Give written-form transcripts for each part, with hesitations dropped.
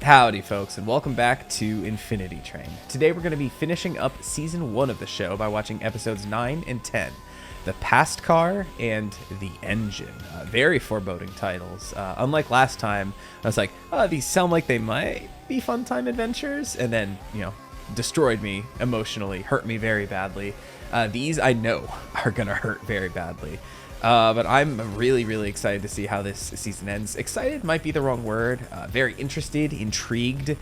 Howdy folks, and welcome back to Infinity Train. Today we're going to be finishing up Season 1 of the show by watching episodes 9 and 10, The Past Car and The Engine. Very foreboding titles. Unlike last time, I was like, oh, these sound like they might be fun time adventures, and then, destroyed me emotionally, hurt me very badly. These I know are going to hurt very badly. But I'm really excited to see how this season ends. Excited might be the wrong word. Very interested, intrigued,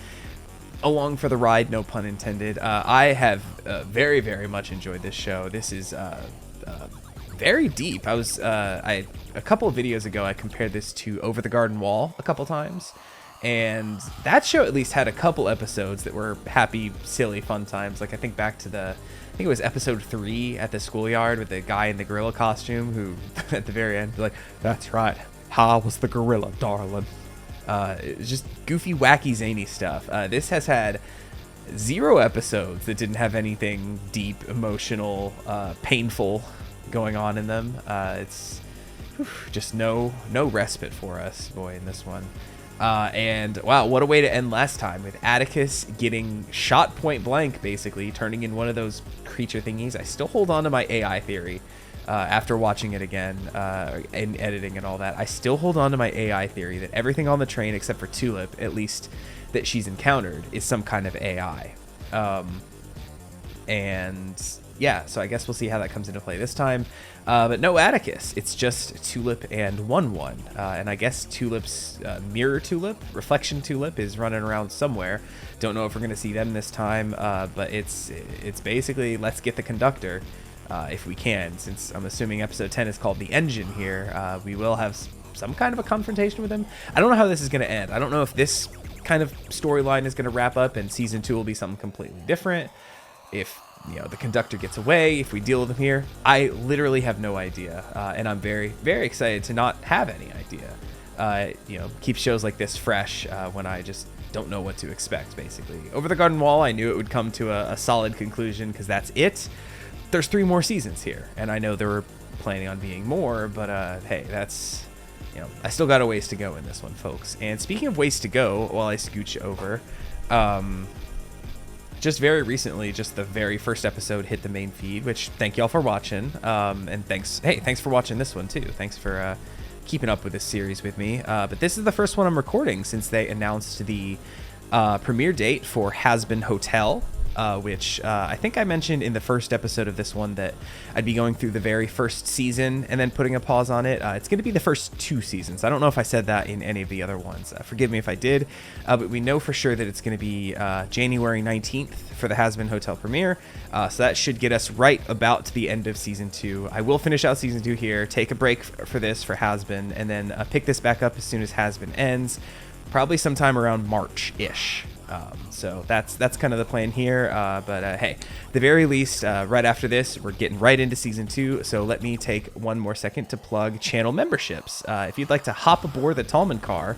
along for the ride, no pun intended. I have very much enjoyed this show. This is very deep. A couple of videos ago, I compared this to Over the Garden Wall a couple times. And that show at least had a couple episodes that were happy, silly, fun times. Like I think back to I think it was episode 3 at the schoolyard with the guy in the gorilla costume who at the very end like, that's right, I was the gorilla, darling. It was just goofy, wacky, zany stuff. This has had 0 episodes that didn't have anything deep, emotional, painful going on in them. It's just no respite for us, boy, in this one. And wow, what a way to end last time with Atticus getting shot point blank, basically turning in one of those creature thingies. I still hold on to my AI theory after watching it again and editing and all that. I still hold on to my AI theory that everything on the train except for Tulip, at least that she's encountered, is some kind of AI. And yeah, so I guess we'll see how that comes into play this time. But no Atticus. It's just Tulip and 1-1. And I guess Tulip's mirror Tulip, reflection Tulip, is running around somewhere. Don't know if we're going to see them this time. But it's basically, let's get the conductor if we can. Since I'm assuming episode 10 is called The Engine here, we will have some kind of a confrontation with him. I don't know how this is going to end. I don't know if this kind of storyline is going to wrap up and season 2 will be something completely different. If the conductor gets away, if we deal with him here, I literally have no idea, and I'm very excited to not have any idea. Keep shows like this fresh when I just don't know what to expect, basically. Over the Garden Wall, I knew it would come to a solid conclusion because that's it. There's 3 more seasons here, and I know they were planning on being more, but hey, that's, I still got a ways to go in this one, folks. And speaking of ways to go, while I scooch over, just very recently, just the very first episode hit the main feed, which thank y'all for watching. And thanks for watching this one too. Thanks for keeping up with this series with me. But this is the first one I'm recording since they announced the premiere date for Hazbin Hotel, which I think I mentioned in the first episode of this one that I'd be going through the very first season and then putting a pause on it. It's going to be the first 2 seasons. I don't know if I said that in any of the other ones. Forgive me if I did, but we know for sure that it's going to be January 19th for the Hazbin Hotel premiere. So that should get us right about to the end of season 2. I will finish out season 2 here, take a break for this for Hazbin, and then pick this back up as soon as Hazbin ends, probably sometime around March-ish. So that's kind of the plan here, but hey, the very least, right after this, we're getting right into season 2, so let me take one more second to plug channel memberships. If you'd like to hop aboard the Tallman car,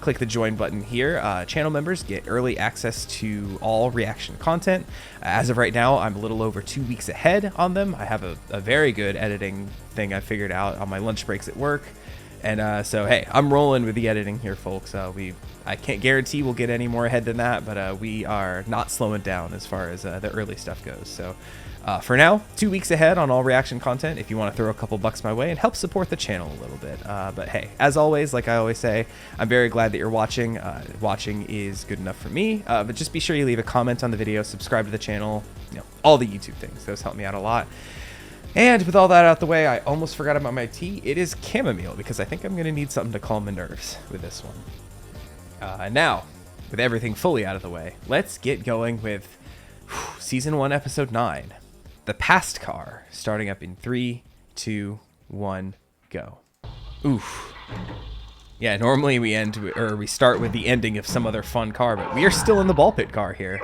click the join button here. Channel members get early access to all reaction content. As of right now, I'm a little over 2 weeks ahead on them. I have a very good editing thing I figured out on my lunch breaks at work. And so, hey, I'm rolling with the editing here, folks. I can't guarantee we'll get any more ahead than that, but we are not slowing down as far as the early stuff goes. So for now, 2 weeks ahead on all reaction content if you want to throw a couple bucks my way and help support the channel a little bit. But hey, as always, like I always say, I'm very glad that you're watching. Watching is good enough for me. But just be sure you leave a comment on the video, subscribe to the channel, all the YouTube things. Those help me out a lot. And with all that out the way, I almost forgot about my tea. It is chamomile because I think I'm going to need something to calm my nerves with this one. And now, with everything fully out of the way, let's get going with Season 1, Episode 9, The Past Car, starting up in 3, 2, 1, go. Oof. Yeah, normally we start with the ending of some other fun car, but we are still in the ball pit car here.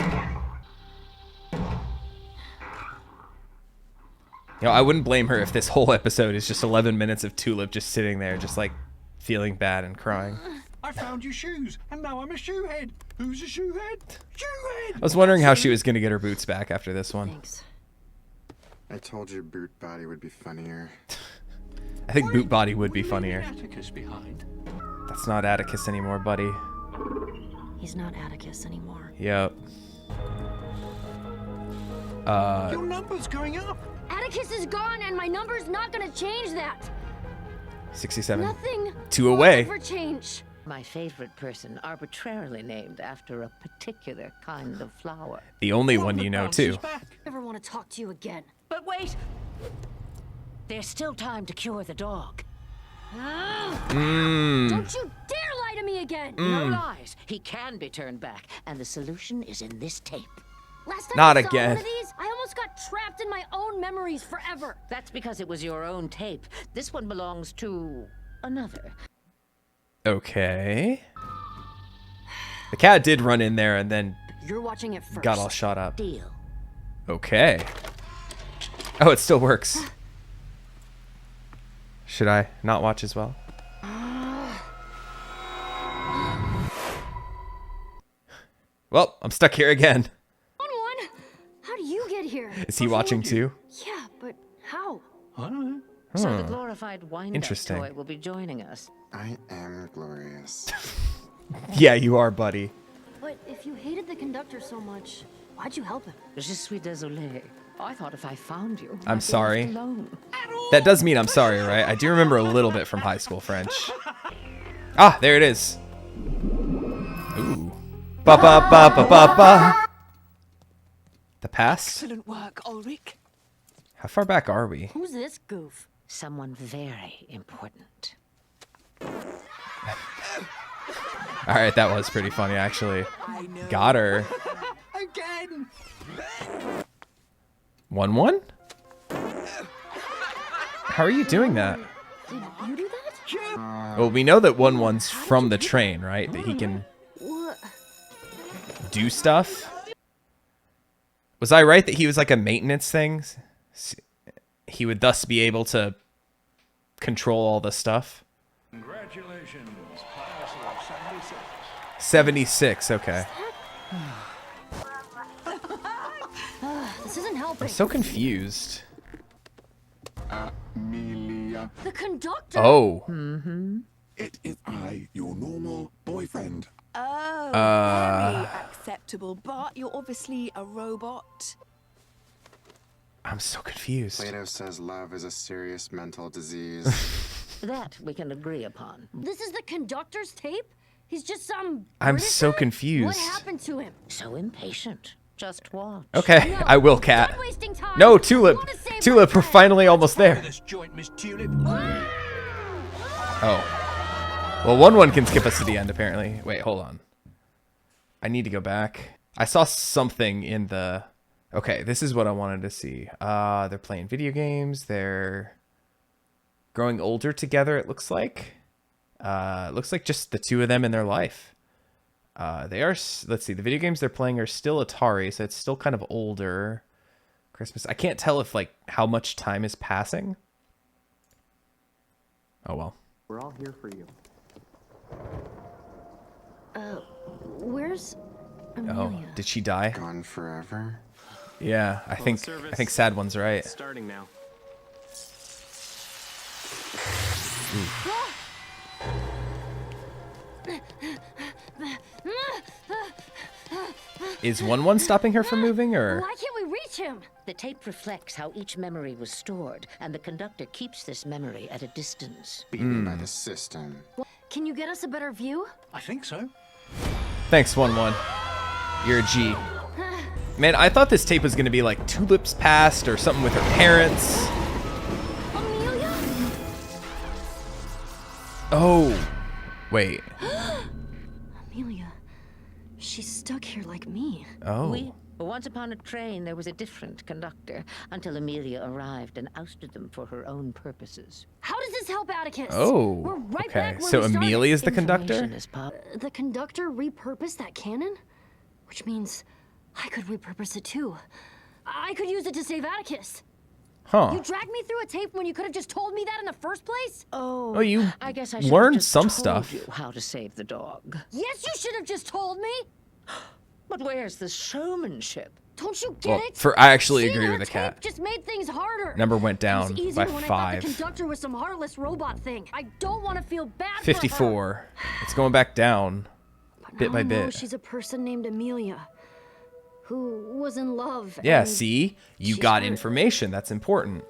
I wouldn't blame her if this whole episode is just 11 minutes of Tulip just sitting there, just like feeling bad and crying. I found your shoes, and now I'm a shoehead. Who's a shoehead? Shoehead! I was wondering how she was going to get her boots back after this one. Thanks. I told you Boot Body would be funnier. I think Boot Body would be funnier. Atticus behind. That's not Atticus anymore, buddy. He's not Atticus anymore. Yep. Your number's going up. Atticus is gone, and my number's not gonna change that. 67. Nothing. 2 will away. ever change. My favorite person, arbitrarily named after a particular kind of flower. The only one you know, too. Never want to talk to you again. But wait! There's still time to cure the dog. Don't you dare lie to me again. No lies. He can be turned back, and the solution is in this tape. Last time Not I saw again. one of these, I almost got trapped in my own memories forever. That's because it was your own tape. This one belongs to another. Okay. The cat did run in there and then You're watching it first. got all shot up. Deal. Okay. Oh, it still works. Should I not watch as well? Well, I'm stuck here again. One. How do you get here? Is he watching too? Yeah, but how? I don't know. So the glorified wind-up Interesting. toy will be joining us. I am glorious. Yeah, you are, buddy. But if you hated the conductor so much, why'd you help him? Je suis désolé. I thought if I found you, I'm I'd be sorry. left alone. That does mean I'm sorry, right? I do remember a little bit from high school French. Ah, there it is. Ooh. Ba ba ba ba ba ba. The past? Excellent work, Ulrich. How far back are we? Who's this goof? Someone very important. Alright, that was pretty funny, actually. I know. Got her. Again. 1-1? How are you doing that? Did you do that? Well, we know that 1-1's from the train, right? That he can What? do stuff. Was I right that he was like a maintenance thing? He would thus be able to control all the stuff. Congratulations, pass of 76. 76, okay. This isn't helping. I'm so confused. Amelia, The conductor. Oh. it is I, your normal boyfriend. Oh, very acceptable. But you're obviously a robot. I'm so confused. Plato says love is a serious mental disease. That we can agree upon. This is the conductor's tape? He's just some. I'm British so guy? confused. What happened to him? So impatient. Just watch. Okay, No, I will, Cat. stop wasting time. No, I Tulip. wanna save Tulip, my we're friend. finally almost there. This joint, Miss Tulip. Oh. Well, 1-1 can skip us to the end, apparently. Wait, hold on. I need to go back. I saw something in the... Okay, this is what I wanted to see. They're playing video games. They're growing older together, it looks like. It looks like just the two of them in their life. They are... Let's see. The video games they're playing are still Atari, so it's still kind of older. Christmas. I can't tell if, like, how much time is passing. Oh, well. We're all here for you. Where's Oh, Amelia? did she die? Gone forever? Yeah, I think Sad One's right. Starting now. Is 1-1 stopping her from moving, or? Why can't we reach him? The tape reflects how each memory was stored, and the conductor keeps this memory at a distance. Beaten by the system. Can you get us a better view? I think so. Thanks, 1-1. You're a G. Man, I thought this tape was gonna be like Tulip's past or something with her parents. Amelia? Oh, wait. Amelia. She's stuck here like me. Oh, Once upon a train, there was a different conductor, until Amelia arrived and ousted them for her own purposes. How does this help Atticus? Oh, We're right okay. back where So we started. Amelia's the conductor? Information is The conductor repurposed that cannon? Which means I could repurpose it too. I could use it to save Atticus. huh? You dragged me through a tape when you could have just told me that in the first place? Oh, Oh, you I guess I should learned have just some told stuff. you how to save the dog. Yes, you should have just told me. But where's the showmanship? Don't you get Well, it? I actually Seeing agree her with the tape cat. just made things harder. Number went It down was easier by when I 5. thought the conductor was some heartless robot thing. I don't want to feel bad for her. 54. It's going back down. But bit by I know bit. she's a person named Amelia who was in love. Yeah, and see? You she's got hurt. information. That's important.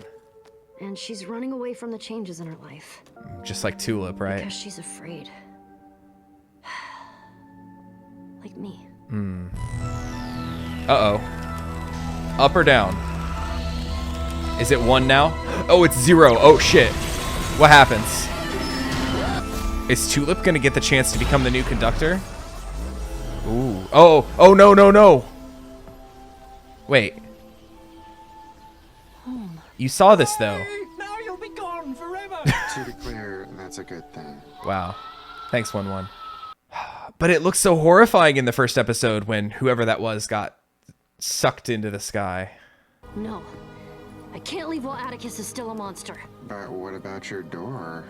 And she's running away from the changes in her life Just like Tulip, right? because she's afraid. Like me. Uh-oh. Up or down? Is it 1 now? Oh, it's 0. Oh, shit. What happens? Is Tulip gonna get the chance to become the new conductor? Ooh. Oh. Oh, no, no, no. Wait. You saw this, though. Now you'll be gone forever. To be clear, that's a good thing. Wow. Thanks, 1-1. But it looks so horrifying in the first episode when whoever that was got sucked into the sky. No. I can't leave while Atticus is still a monster. But what about your door?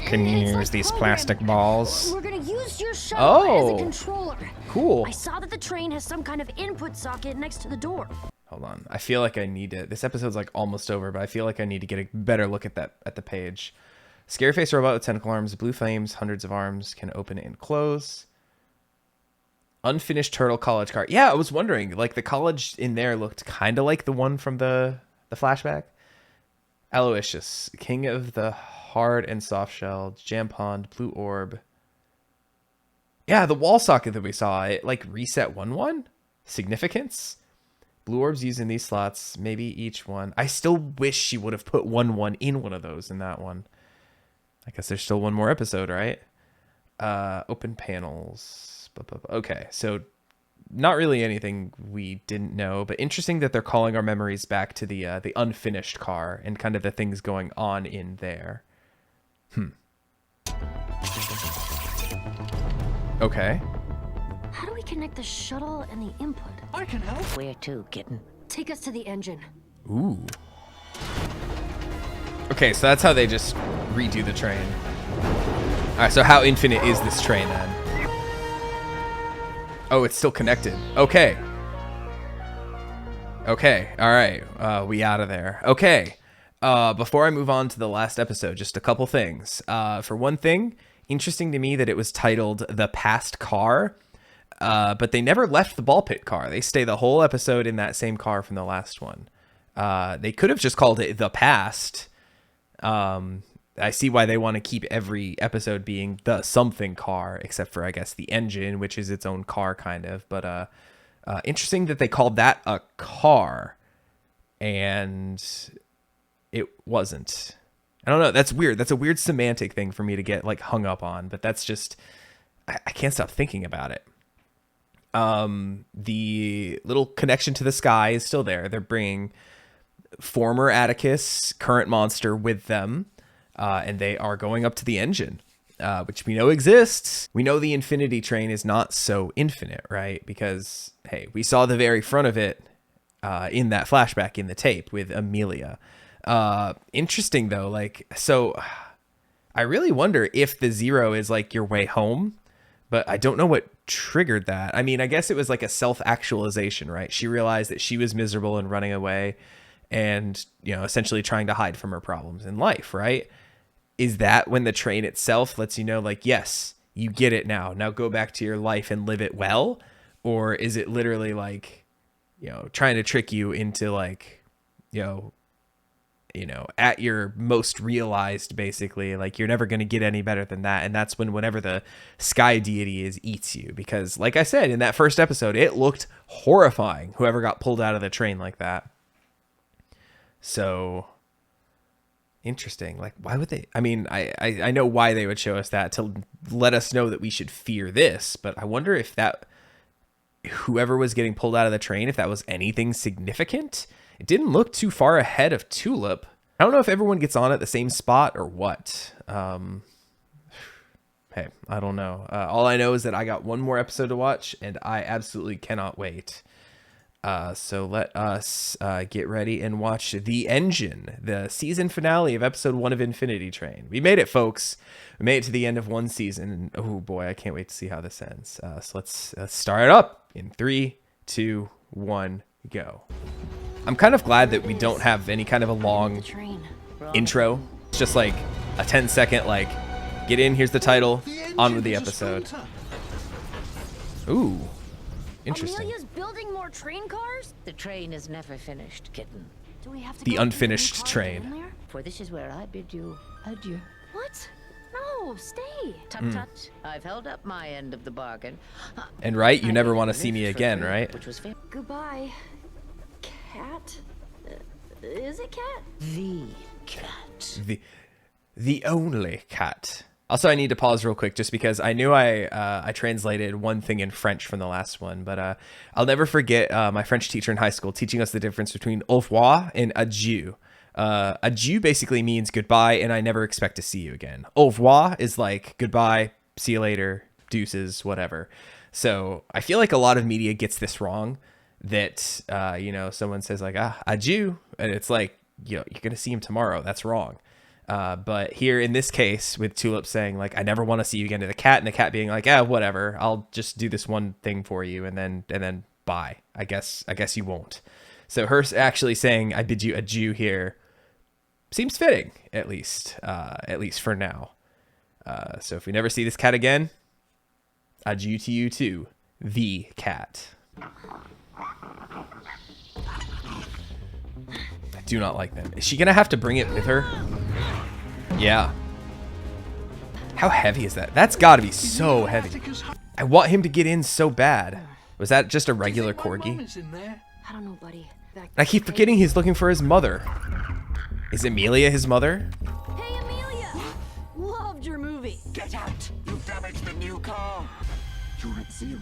Can you It's use like these programmed. plastic balls? We're gonna use your shuttle as Oh. a controller. Cool. I saw that the train has some kind of input socket next to the door. Hold on. I feel like I need to. This episode's like almost over, but I feel like I need to get a better look at the page. Scary face robot with tentacle arms, blue flames, hundreds of arms, can open and close. Unfinished turtle college car. Yeah, I was wondering. Like the college in there looked kind of like the one from the flashback. Aloysius, king of the hard and soft shell, jam pond, blue orb. Yeah, the wall socket that we saw, it like reset 1-1. Significance. Blue orbs used in these slots, maybe each one. I still wish she would have put 1-1 in one of those in that one. I guess there's still one more episode, right? Open panels. Okay, so not really anything we didn't know, but interesting that they're calling our memories back to the unfinished car and kind of the things going on in there. Okay. How do we connect the shuttle and the input? I can help. Where to, kitten? Take us to the engine. Ooh. Okay, so that's how they just redo the train. All right, so how infinite is this train then? Oh, it's still connected. Okay. Okay, all right. We out of there. Okay. Before I move on to the last episode, just a couple things. For one thing, interesting to me that it was titled The Past Car, but they never left the ball pit car. They stay the whole episode in that same car from the last one. They could have just called it The Past. I see why they want to keep every episode being the something car, except for, I guess, the engine, which is its own car, kind of. But interesting that they called that a car, and it wasn't. I don't know. That's weird. That's a weird semantic thing for me to get, like, hung up on. But that's just... I can't stop thinking about it. The little connection to the sky is still there. They're bringing former Atticus, current monster, with them. And they are going up to the engine, which we know exists. We know the infinity train is not so infinite, right? Because, hey, we saw the very front of it in that flashback in the tape with Amelia. Interesting, though. Like, so I really wonder if the 0 is like your way home, but I don't know what triggered that. I mean, I guess it was like a self-actualization, right? She realized that she was miserable and running away and, you know, essentially trying to hide from her problems in life, right? Is that when the train itself lets you know, like, yes, you get it now. Now go back to your life and live it well? Or is it literally like, you know, trying to trick you into like, you know, at your most realized, basically, like you're never going to get any better than that. And that's when whenever the sky deity is eats you, because like I said, in that first episode, it looked horrifying. Whoever got pulled out of the train like that. So interesting. Like, why would they? I mean, I know why they would show us that, to let us know that we should fear this. But I wonder if that whoever was getting pulled out of the train, if that was anything significant. It didn't look too far ahead of Tulip. I don't know if everyone gets on at the same spot or what. Hey, I don't know. All I know is that I got one more episode to watch, and I absolutely cannot wait. So let us get ready and watch The Engine, the season finale of episode 1 of Infinity Train. We made it, folks. We made it to the end of one season. And oh boy, I can't wait to see how this ends. So let's start it up in 3, 2, 1, go. I'm kind of glad that we don't have any kind of a long The train. intro. It's just like a 10-second, like, Get in. Here's the title. The On with the engine is a episode. splinter. Ooh. Interesting. Amelia's building more train cars? The train is never finished, kitten. Do we have to The go through unfinished new car train. again there? For this is where I bid you adieu. What? No, stay. Hmm. Tut tut. I've held up my end of the bargain. And right, you I never made want a to see me lift for again, free, right? Which was fair. Goodbye, cat. Is it cat? The cat. The only cat. Also, I need to pause real quick just because I knew I translated one thing in French from the last one, but I'll never forget my French teacher in high school teaching us the difference between au revoir and adieu. Adieu basically means goodbye and I never expect to see you again. Au revoir is like goodbye, see you later, deuces, whatever. So I feel like a lot of media gets this wrong, that someone says like adieu, and it's like, you're gonna see him tomorrow. That's wrong. But here in this case, with Tulip saying like, I never want to see you again to the cat, and the cat being like, whatever, I'll just do this one thing for you, and then bye. I guess you won't. So her actually saying, I bid you adieu here seems fitting, at least for now. So if we never see this cat again, adieu to you too, the cat. I do not like them. Is she gonna have to bring it with her? Yeah. How heavy is that? That's gotta be so heavy. Atticus Hunt. I want him to get in so bad. Was that just a regular Do you think my mum corgi? is in there? I don't know, buddy. Back I keep forgetting he's looking for his mother. Is Amelia his mother? Hey, Amelia! Loved your movie. Get out! You damaged the new car! You're at 0.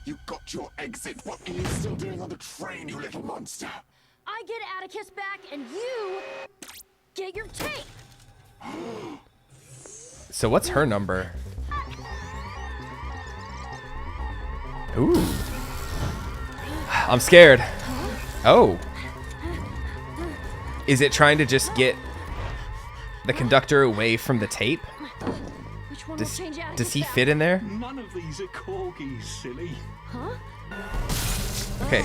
You got your exit. What are you still doing on the train, you little monster? I get Atticus back, and you get your tape. So what's her number? Ooh. I'm scared. Oh. Is it trying to just get the conductor away from the tape? Which one will change Atticus Does he back? fit in there? None of these are corgis, silly. Okay.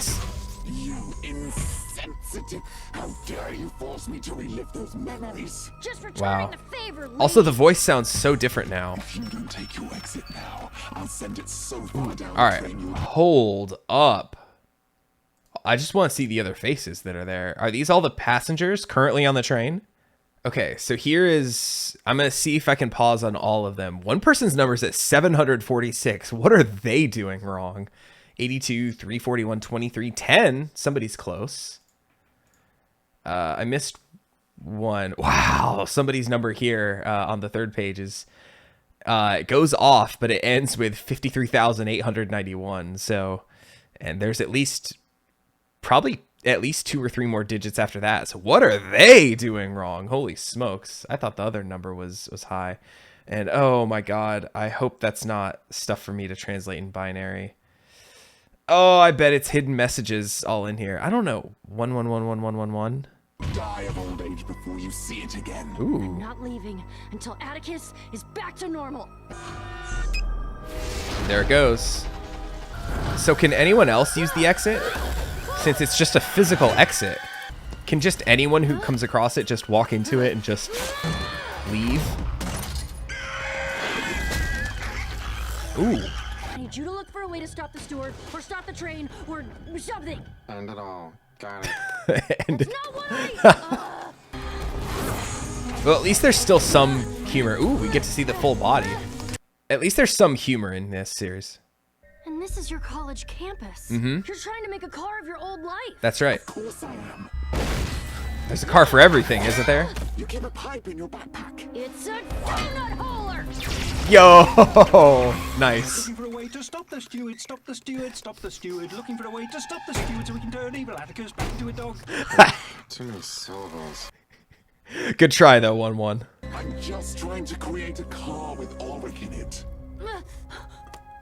You insensitive! How dare you force me to relive those memories? Just returning Wow. the favor, Lee. Also, the voice sounds so different now. If you don't take your exit now, I'll send it so far down All the right. train you'll Hold up. I just want to see the other faces that are there. Are these all the passengers currently on the train? Okay, so here is... I'm going to see if I can pause on all of them. One person's number is at 746. What are they doing wrong? 82, 341, 23, 10. Somebody's close. I missed one. Wow, somebody's number here on the third page is... it goes off, but it ends with 53,891. So, and there's probably at least 2 or 3 more digits after that. So what are they doing wrong? Holy smokes. I thought the other number was high. And oh my God, I hope that's not stuff for me to translate in binary. Oh, I bet it's hidden messages all in here. I don't know. 11111111. die of old age before you see it again. Ooh. Not leaving until Atticus is back to normal. There it goes. So can anyone else use the exit? Since it's just a physical exit, can just anyone who comes across it just walk into it and just leave? Ooh. I need you to look for a way to stop the steward, or stop the train, or something. End it all. Got it. And, Not what I... well, at least there's still some humor. Ooh, we get to see the full body. At least there's some humor in this series. And this is your college campus. Mm-hmm. You're trying to make a car of your old life. That's right. Of course I am. There's a car for everything, isn't there? You keep a pipe in your backpack. It's a donut holer. Yo, nice. Looking for a way to stop the steward, stop the steward, stop the steward. Looking for a way to stop the steward so we can turn evil Atticus back into a dog. Too many syllables. Good try though, 1-1. I'm just trying to create a car with Ulrich in it.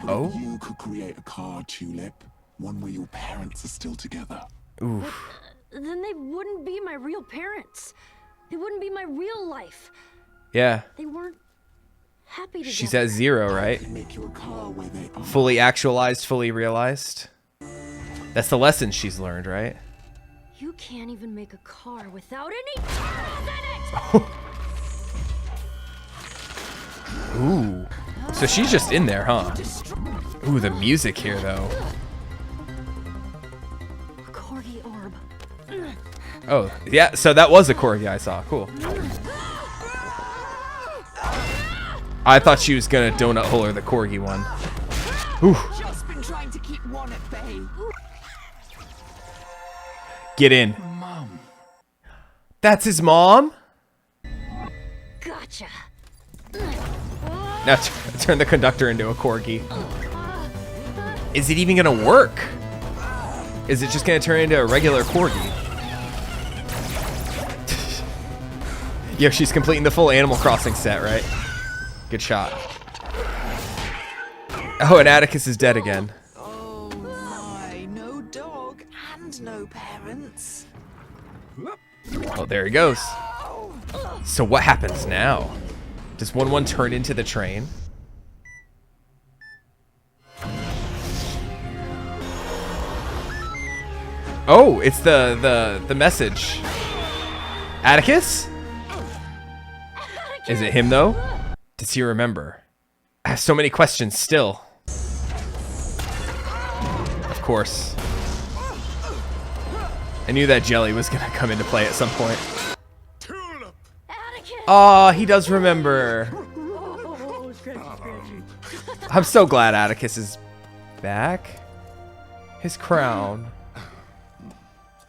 Oh. You could create a car, Tulip. One where your parents are still together. Oof. Then they wouldn't be my real parents. They wouldn't be my real life. Yeah. They weren't happy together. She's at 0, right? I can make you a car where they are. Fully actualized, fully realized. That's the lesson she's learned, right? You can't even make a car without any turtles in it! Ooh. So she's just in there, huh? Ooh, the music here, though. A corgi orb. Oh, yeah, so that was a corgi I saw. Cool. I thought she was gonna donut hole her the corgi one. Ooh. Just been trying to keep one at bay. Get in. Mum. That's his mom? Gotcha. Now turn the conductor into a corgi. Is it even gonna work? Is it just gonna turn into a regular corgi? Yo, she's completing the full Animal Crossing set, right? Good shot. Oh, and Atticus is dead again. Oh my, no dog and no parents. Oh, there he goes. So what happens now? Does 1-1 turn into the train? Oh, it's the message. Atticus? Is it him though? Does he remember? I have so many questions still. Of course. I knew that jelly was gonna come into play at some point. Tulip! Oh, he does remember. I'm so glad Atticus is back. His crown.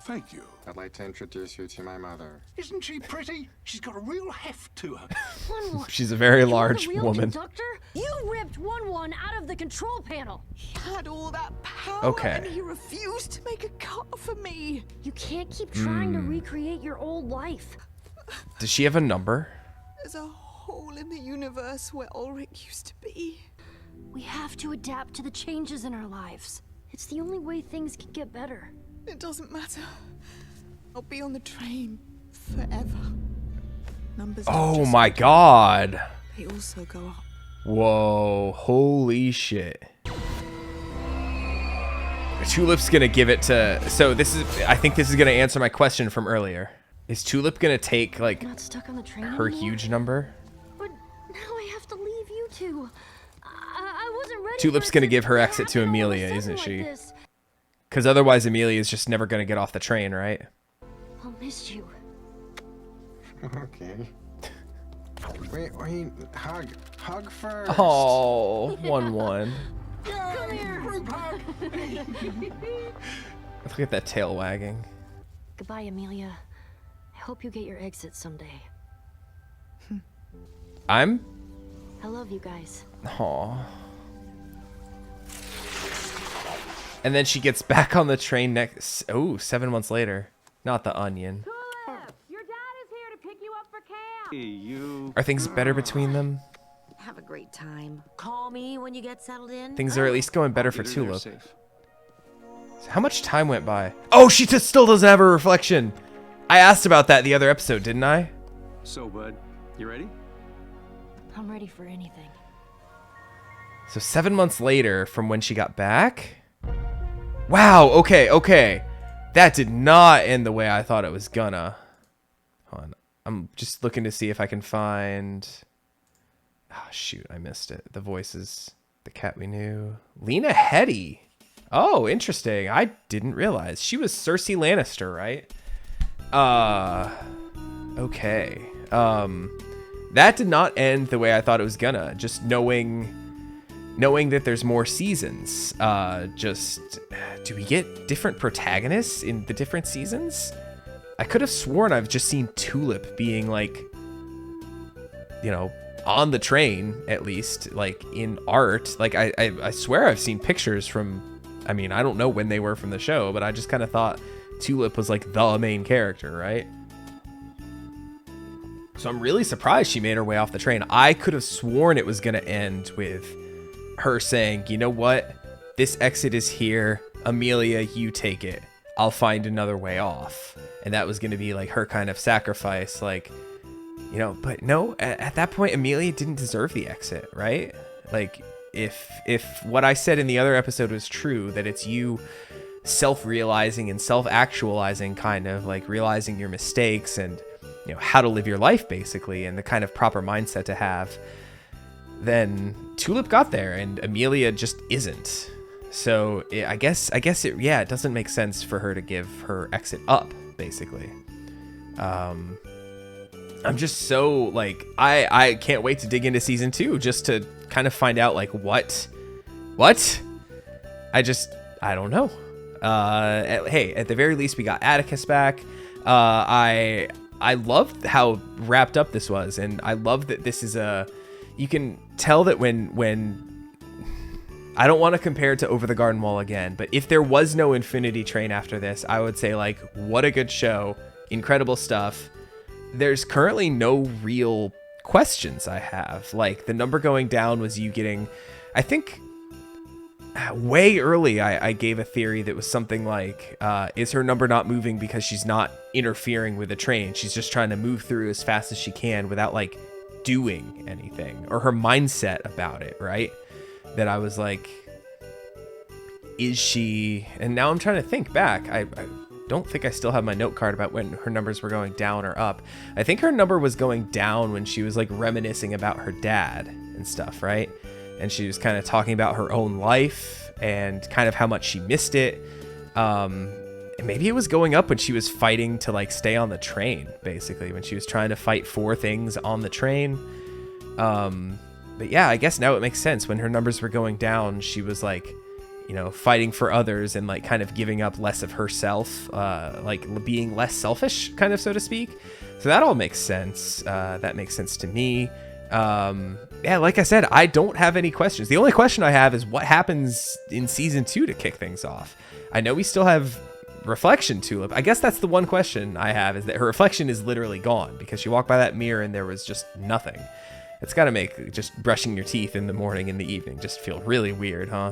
Thank you. I'd like to introduce you to my mother. Isn't she pretty? She's got a real heft to her. 1-1. She's a very You're the large real woman. Conductor? You ripped 1-1 out of the control panel. He had all that power Okay. and he refused to make a cut for me. You can't keep trying to recreate your old life. Does she have a number? There's a hole in the universe where Ulrich used to be. We have to adapt to the changes in our lives. It's the only way things can get better. It doesn't matter. I'll be on the train forever. Numbers don't Oh just my go god. down, they also go up. Whoa, holy shit. Tulip's gonna give it to, so this is, I think this is gonna answer my question from earlier. Is Tulip gonna take like Not stuck on the train her anymore? huge number? But now I have to leave you two. I wasn't ready. Tulip's for it gonna give her exit to happen all of a Amelia, sudden isn't like she? this. Because otherwise Amelia is just never gonna get off the train, right? I'll miss you. Okay. Wait, hug first. Oh, 1-1. Come here. Look at that tail wagging. Goodbye, Amelia. I hope you get your exit someday. I love you guys. Aw. And then she gets back on the train next. Oh, 7 months later. Not the onion. Your dad is here to pick you up for camp. Are things better between them? Have a great time. Call me when you get settled in. Things are at least going better for Tulip. How much time went by? Oh, she just still doesn't have a reflection. I asked about that the other episode, didn't I? So, bud, you ready? I'm ready for anything. So 7 months later from when she got back? Wow, okay. That did not end the way I thought it was gonna. Hold on. I'm just looking to see if I can find... Oh, shoot, I missed it. The voices. The cat we knew. Lena Headey. Oh, interesting. I didn't realize. She was Cersei Lannister, right? Okay. That did not end the way I thought it was gonna. Just knowing that there's more seasons. Do we get different protagonists in the different seasons? I could have sworn I've just seen Tulip being like, you know, on the train, at least, like in art. Like I swear I've seen pictures from, I mean, I don't know when they were from the show, but I just kind of thought Tulip was like the main character, right? So I'm really surprised she made her way off the train. I could have sworn it was going to end with her saying, you know what? This exit is here. Amelia, you take it. I'll find another way off. And that was going to be like her kind of sacrifice. Like, you know, but no, at that point, Amelia didn't deserve the exit, right? Like, if what I said in the other episode was true, that it's you self-realizing and self-actualizing, kind of like realizing your mistakes and, you know, how to live your life basically, and the kind of proper mindset to have, then Tulip got there and Amelia just isn't. So I guess it doesn't make sense for her to give her exit up, basically. I'm just so like, I can't wait to dig into season 2 just to kind of find out like what I don't know. Hey, at the very least we got Atticus back. I loved how wrapped up this was, and I love that this is you can tell that when I don't want to compare it to Over the Garden Wall again, but if there was no Infinity Train after this, I would say like, what a good show, incredible stuff. There's currently no real questions I have. Like, the number going down was you getting, I think way early I gave a theory that was something like, is her number not moving because she's not interfering with the train? She's just trying to move through as fast as she can without like doing anything, or her mindset about it, right? That I was like, is she? And now I'm trying to think back. I don't think I still have my note card about when her numbers were going down or up. I think her number was going down when she was like reminiscing about her dad and stuff, right? And she was kind of talking about her own life and kind of how much she missed it. And maybe it was going up when she was fighting to like stay on the train, basically, when she was trying to fight for things on the train. But yeah, I guess now it makes sense. When her numbers were going down, she was like, you know, fighting for others and like kind of giving up less of herself, like being less selfish, kind of, so to speak. So that all makes sense. That makes sense to me. Yeah, like I said, I don't have any questions. The only question I have is what happens in season 2 to kick things off. I know we still have reflection Tulip. I guess that's the one question I have, is that her reflection is literally gone because she walked by that mirror and there was just nothing. It's got to make just brushing your teeth in the morning and the evening just feel really weird, huh?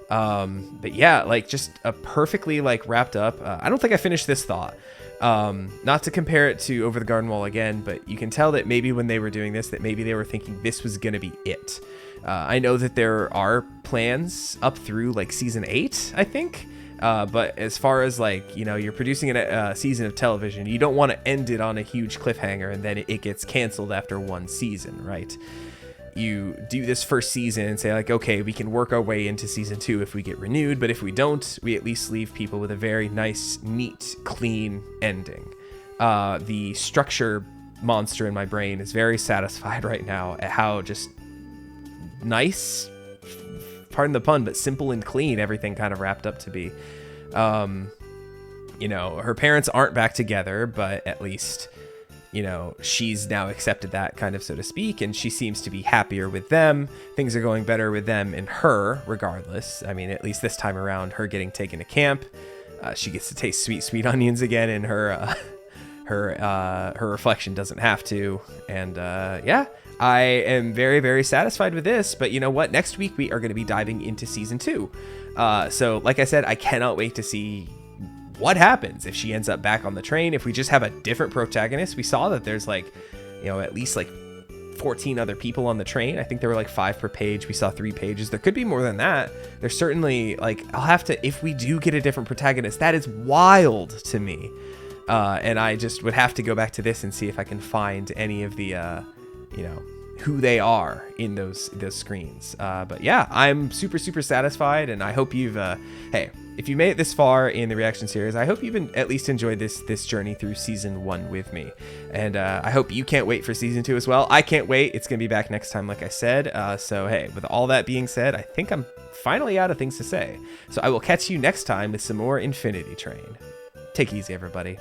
But yeah, like just a perfectly like wrapped up. I don't think I finished this thought. Not to compare it to Over the Garden Wall again, but you can tell that maybe when they were doing this, that maybe they were thinking this was going to be it. I know that there are plans up through like season 8, I think. But as far as like, you know, you're producing a season of television, you don't want to end it on a huge cliffhanger and then it gets canceled after one season, right? You do this first season and say like, okay, we can work our way into season 2 if we get renewed, but if we don't, we at least leave people with a very nice, neat, clean ending. The structure monster in my brain is very satisfied right now at how just nice, pardon the pun, but simple and clean everything kind of wrapped up to be. You know, her parents aren't back together, but at least, you know, she's now accepted that, kind of, so to speak, and she seems to be happier with them. Things are going better with them and her, regardless. I mean, at least this time around, her getting taken to camp, she gets to taste sweet, sweet onions again, and her reflection doesn't have to. And yeah, I am very, very satisfied with this. But you know what? Next week we are going to be diving into season 2. So like I said, I cannot wait to see what happens if she ends up back on the train. If we just have a different protagonist. We saw that there's like, you know, at least like 14 other people on the train. I think there were like 5 per page. We saw 3 pages. There could be more than that. There's certainly like, I'll have to, if we do get a different protagonist, that is wild to me. And I just would have to go back to this and see if I can find any of the, you know, who they are in those screens. But yeah, I'm super, super satisfied, and I hope you've, hey, if you made it this far in the reaction series, I hope you've at least enjoyed this journey through season 1 with me. And I hope you can't wait for season 2 as well. I can't wait. It's going to be back next time, like I said. So hey, with all that being said, I think I'm finally out of things to say. So I will catch you next time with some more Infinity Train. Take it easy, everybody.